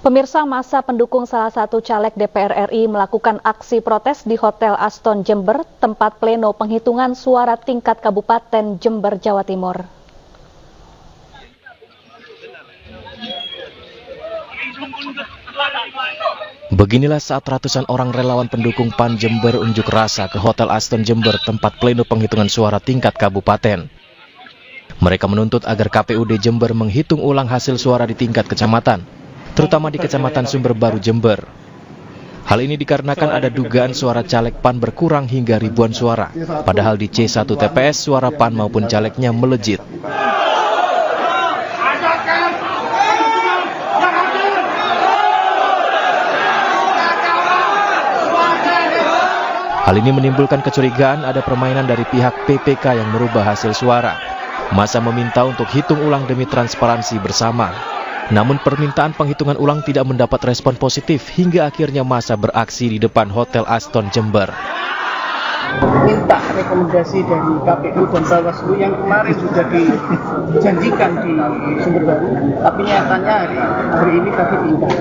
Pemirsa, massa pendukung salah satu caleg DPR RI melakukan aksi protes di Hotel Aston Jember, tempat pleno penghitungan suara tingkat Kabupaten Jember, Jawa Timur. Beginilah saat ratusan orang relawan pendukung PAN Jember unjuk rasa ke Hotel Aston Jember, tempat pleno penghitungan suara tingkat kabupaten. Mereka menuntut agar KPUD Jember menghitung ulang hasil suara di tingkat kecamatan, terutama di Kecamatan Sumberbaru, Jember. Hal ini dikarenakan ada dugaan suara caleg PAN berkurang hingga ribuan suara, padahal di C1 TPS suara PAN maupun calegnya melejit. Hal ini menimbulkan kecurigaan ada permainan dari pihak PPK yang merubah hasil suara. Massa meminta untuk hitung ulang demi transparansi bersama. Namun permintaan penghitungan ulang tidak mendapat respon positif hingga akhirnya massa beraksi di depan Hotel Aston Jember. Minta rekomendasi dari KPU dan Bawaslu yang kemarin sudah dijanjikan di Sumberbaru, tapi nyatanya hari ini tadi diingkar.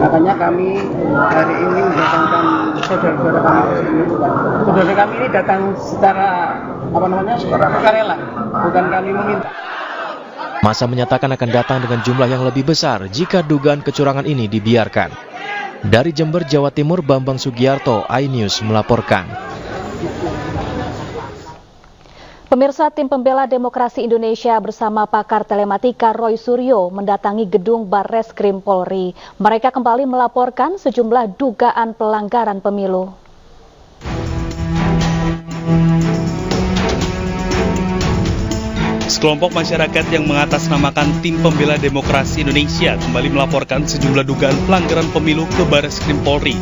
Makanya kami hari ini mendatangkan saudara-saudara kami ke sini. Saudara kami ini datang secara sukarela, bukan kami meminta. Massa menyatakan akan datang dengan jumlah yang lebih besar jika dugaan kecurangan ini dibiarkan. Dari Jember, Jawa Timur, Bambang Sugiarto, iNews melaporkan. Pemirsa, tim pembela demokrasi Indonesia bersama pakar telematika Roy Suryo mendatangi gedung Barreskrim Polri. Mereka kembali melaporkan sejumlah dugaan pelanggaran pemilu. Sekelompok masyarakat yang mengatasnamakan Tim Pembela Demokrasi Indonesia kembali melaporkan sejumlah dugaan pelanggaran pemilu ke Barreskrim Polri.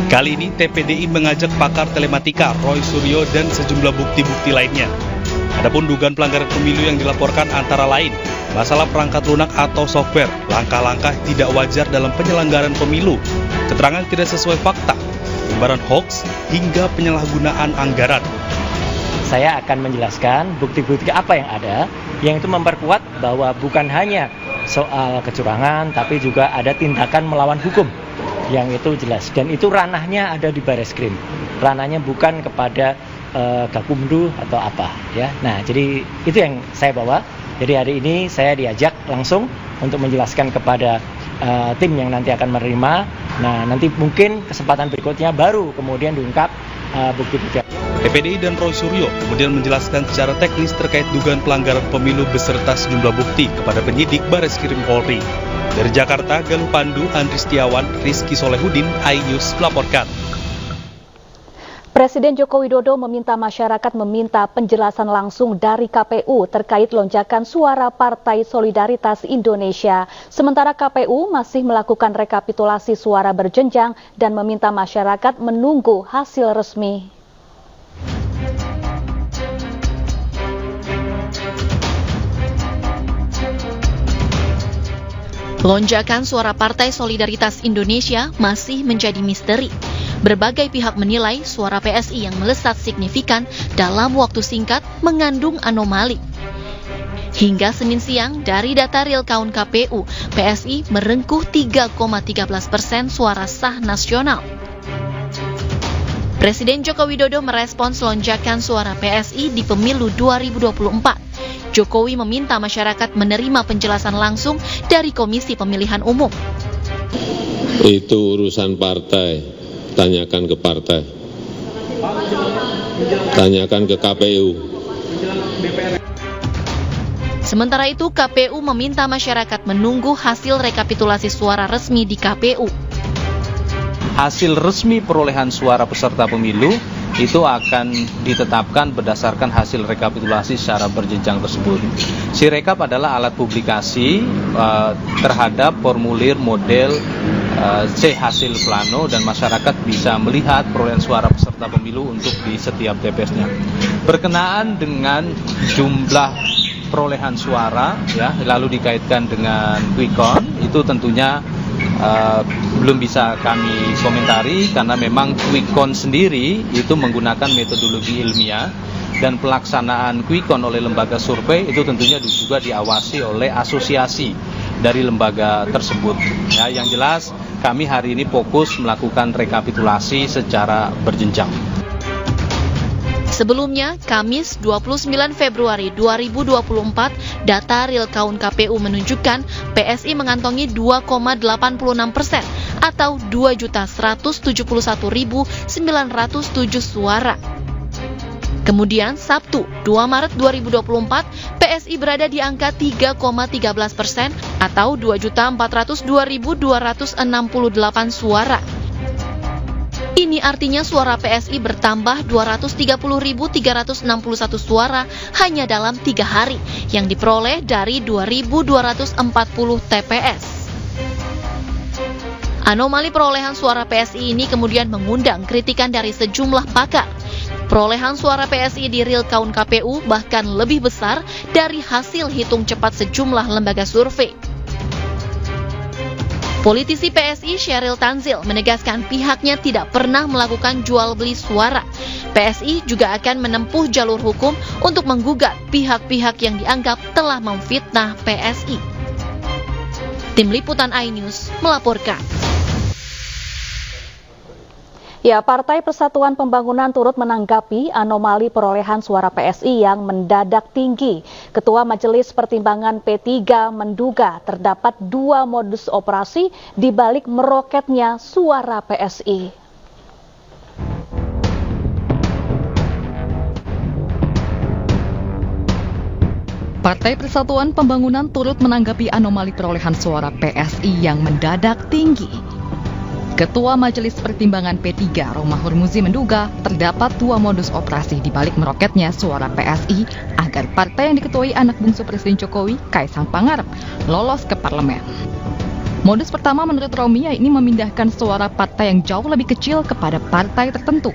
Kali ini TPDI mengajak pakar telematika Roy Suryo dan sejumlah bukti-bukti lainnya. Adapun dugaan pelanggaran pemilu yang dilaporkan antara lain masalah perangkat lunak atau software, langkah-langkah tidak wajar dalam penyelenggaraan pemilu, keterangan tidak sesuai fakta, penyebaran hoax, hingga penyalahgunaan anggaran. Saya akan menjelaskan bukti-bukti apa yang ada, yang itu memperkuat bahwa bukan hanya soal kecurangan, tapi juga ada tindakan melawan hukum, yang itu jelas. Dan itu ranahnya ada di Barreskrim, ranahnya bukan kepada Gakumdu atau apa, ya. Nah, jadi itu yang saya bawa. Jadi hari ini saya diajak langsung untuk menjelaskan kepada tim yang nanti akan menerima. Nah, nanti mungkin kesempatan berikutnya baru kemudian diungkap bukti-bukti. TPDI dan Roy Suryo kemudian menjelaskan secara teknis terkait dugaan pelanggaran pemilu beserta sejumlah bukti kepada penyidik Barreskrim Polri. Dari Jakarta, Galuh Pandu, Andri Setiawan, Rizky Solehudin, iNews melaporkan. Presiden Joko Widodo meminta masyarakat meminta penjelasan langsung dari KPU terkait lonjakan suara Partai Solidaritas Indonesia. Sementara KPU masih melakukan rekapitulasi suara berjenjang dan meminta masyarakat menunggu hasil resmi. Lonjakan suara Partai Solidaritas Indonesia masih menjadi misteri. Berbagai pihak menilai suara PSI yang melesat signifikan dalam waktu singkat mengandung anomali. Hingga Senin siang, dari data real count KPU, PSI merengkuh 3,13% suara sah nasional. Presiden Joko Widodo merespons lonjakan suara PSI di pemilu 2024. Jokowi meminta masyarakat menerima penjelasan langsung dari Komisi Pemilihan Umum. Itu urusan partai. Tanyakan ke partai, tanyakan ke KPU. Sementara itu, KPU meminta masyarakat menunggu hasil rekapitulasi suara resmi di KPU. Hasil resmi perolehan suara peserta pemilu itu akan ditetapkan berdasarkan hasil rekapitulasi secara berjenjang tersebut. Sirekap adalah alat publikasi terhadap formulir model C hasil plano dan masyarakat bisa melihat perolehan suara peserta pemilu untuk di setiap TPS-nya. Berkenaan dengan jumlah perolehan suara, ya, lalu dikaitkan dengan quick count, itu tentunya belum bisa kami komentari karena memang quick count sendiri itu menggunakan metodologi ilmiah dan pelaksanaan quick count oleh lembaga survei itu tentunya juga diawasi oleh asosiasi dari lembaga tersebut. Ya, yang jelas kami hari ini fokus melakukan rekapitulasi secara berjenjang. Sebelumnya, Kamis 29 Februari 2024, data real count KPU menunjukkan PSI mengantongi 2,86% atau 2.171.907 suara. Kemudian Sabtu 2 Maret 2024, PSI berada di angka 3,13% atau 2.402.268 suara. Ini artinya suara PSI bertambah 230.361 suara hanya dalam 3 hari yang diperoleh dari 2.240 TPS. Anomali perolehan suara PSI ini kemudian mengundang kritikan dari sejumlah pakar. Perolehan suara PSI di real count KPU bahkan lebih besar dari hasil hitung cepat sejumlah lembaga survei. Politisi PSI Sheryl Tanzil menegaskan pihaknya tidak pernah melakukan jual beli suara. PSI juga akan menempuh jalur hukum untuk menggugat pihak-pihak yang dianggap telah memfitnah PSI. Tim Liputan iNews melaporkan. Ya, Partai Persatuan Pembangunan turut menanggapi anomali perolehan suara PSI yang mendadak tinggi. Ketua Majelis Pertimbangan P3 menduga terdapat 2 modus operasi di balik meroketnya suara PSI. Partai Persatuan Pembangunan turut menanggapi anomali perolehan suara PSI yang mendadak tinggi. Ketua Majelis Pertimbangan P3, Romahur Muzi menduga terdapat 2 modus operasi di balik meroketnya suara PSI agar partai yang diketuai anak bungsu Presiden Jokowi, Kaisang Pangarep, lolos ke parlemen. Modus pertama menurut Romi yakni memindahkan suara partai yang jauh lebih kecil kepada partai tertentu.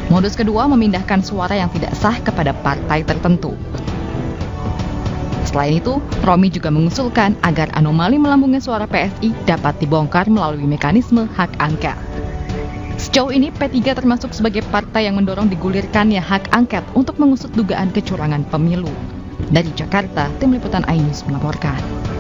Modus kedua memindahkan suara yang tidak sah kepada partai tertentu. Selain itu, Romi juga mengusulkan agar anomali melambungnya suara PSI dapat dibongkar melalui mekanisme hak angket. Sejauh ini, P3 termasuk sebagai partai yang mendorong digulirkannya hak angket untuk mengusut dugaan kecurangan pemilu. Dari Jakarta, Tim Liputan iNews melaporkan.